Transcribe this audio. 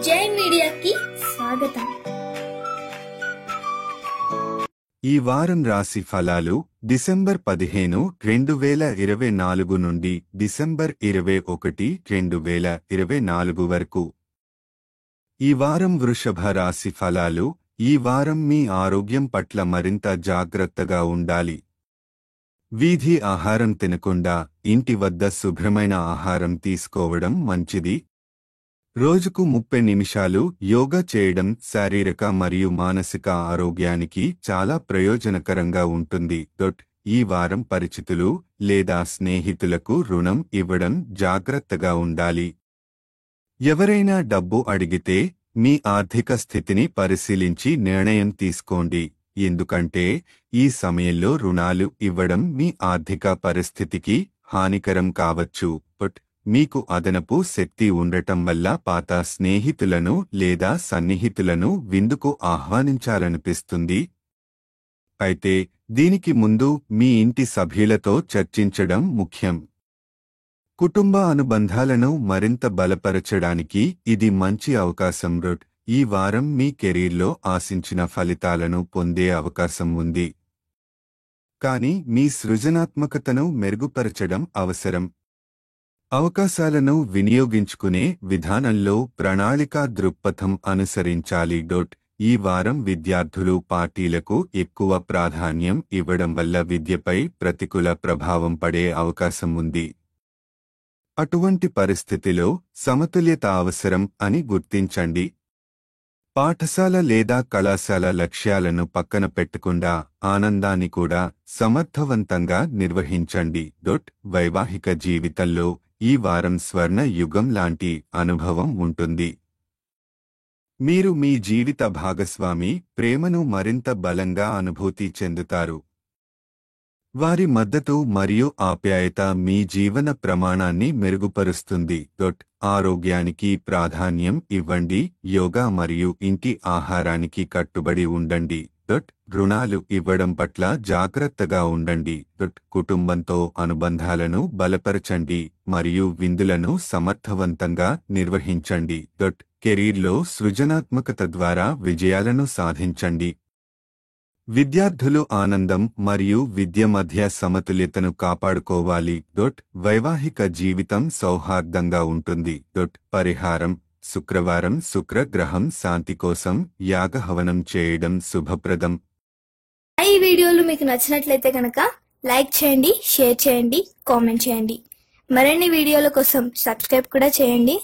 జై మీడియాకి స్వాగతం. ఈ వారం రాశి ఫలాలు డిసెంబర్ 15, 2024 నుండి డిసెంబర్ 21, 2024 వరకు. ఈ వారం వృషభ రాశి ఫలాలు. ఈ వారం మీ ఆరోగ్యం పట్ల మరింత జాగ్రత్తగా ఉండాలి. వీధి ఆహారం తినకుండా ఇంటి వద్ద శుభ్రమైన ఆహారం తీసుకోవడం మంచిది. రోజుకు 30 నిమిషాలు యోగా చేయడం శారీరక మరియు మానసిక ఆరోగ్యానికి చాలా ప్రయోజనకరంగా ఉంటుంది. ఈ వారం పరిచితులు లేదా స్నేహితులకు రుణం ఇవ్వడం జాగ్రత్తగా ఉండాలి. ఎవరైనా డబ్బు అడిగితే మీ ఆర్థిక స్థితిని పరిశీలించి నిర్ణయం తీసుకోండి, ఎందుకంటే ఈ సమయంలో రుణాలు ఇవ్వడం మీ ఆర్థిక పరిస్థితికి హానికరం కావచ్చు. మీకు అదనపు శక్తి ఉండటం వల్ల పాత స్నేహితులను లేదా సన్నిహితులను విందుకు ఆహ్వానించాలనిపిస్తుంది. అయితే దీనికి ముందు మీ ఇంటి సభ్యులతో చర్చించడం ముఖ్యం. కుటుంబ అనుబంధాలను మరింత బలపరచడానికి ఇది మంచి అవకాశం. ఈ వారం మీ కెరీర్లో ఆశించిన ఫలితాలను పొందే అవకాశం ఉంది, కానీ మీ సృజనాత్మకతను మెరుగుపరచడం అవసరం. అవకాశాలను వినియోగించుకునే విధానంలో ప్రణాళికా దృక్పథం అనుసరించాలి. ఈ వారం విద్యార్థులు పార్టీలకు ఎక్కువ ప్రాధాన్యం ఇవ్వడం వల్ల విద్యపై ప్రతికూల ప్రభావం పడే అవకాశం ఉంది. అటువంటి పరిస్థితిలో సమతుల్యత అవసరం అని గుర్తించండి. పాఠశాల లేదా కళాశాల లక్ష్యాలను పక్కన పెట్టకుండా ఆనందాన్ని కూడా సమర్థవంతంగా నిర్వహించండి. వైవాహిక జీవితంలో ఈ వారం స్వర్ణ యుగం లాంటి అనుభవం ఉంటుంది. మీరు మీ జీవిత భాగస్వామి ప్రేమను మరింత బలంగా అనుభూతి చెందుతారు. వారి మద్దతు మరియు ఆప్యాయత మీ జీవన ప్రమాణాన్ని మెరుగుపరుస్తుంది. ఆరోగ్యానికి ప్రాధాన్యం ఇవ్వండి. యోగా మరియు ఇంటి ఆహారానికి కట్టుబడి ఉండండి. రుణాలు ఇవ్వడం పట్ల జాగ్రత్తగా ఉండండి. కుటుంబంతో అనుబంధాలను బలపరచండి మరియు విందులను సమర్థవంతంగా నిర్వహించండి. కెరీర్లో సృజనాత్మకత ద్వారా విజయాలను సాధించండి. విద్యార్థులు ఆనందం మరియు విద్య మధ్య సమతుల్యతను కాపాడుకోవాలి. వైవాహిక జీవితం సౌహార్దంగా ఉంటుంది. పరిహారం: శుక్రవారం శుక్రగ్రహం శాంతి కోసం యాగహవనం చేయడం శుభప్రదం. ఈ వీడియోలు మీకు నచ్చినట్లయితే కనుక లైక్ చేయండి, షేర్ చేయండి, కామెంట్ చేయండి. మరిన్ని వీడియోల కోసం సబ్స్క్రైబ్ కూడా చేయండి.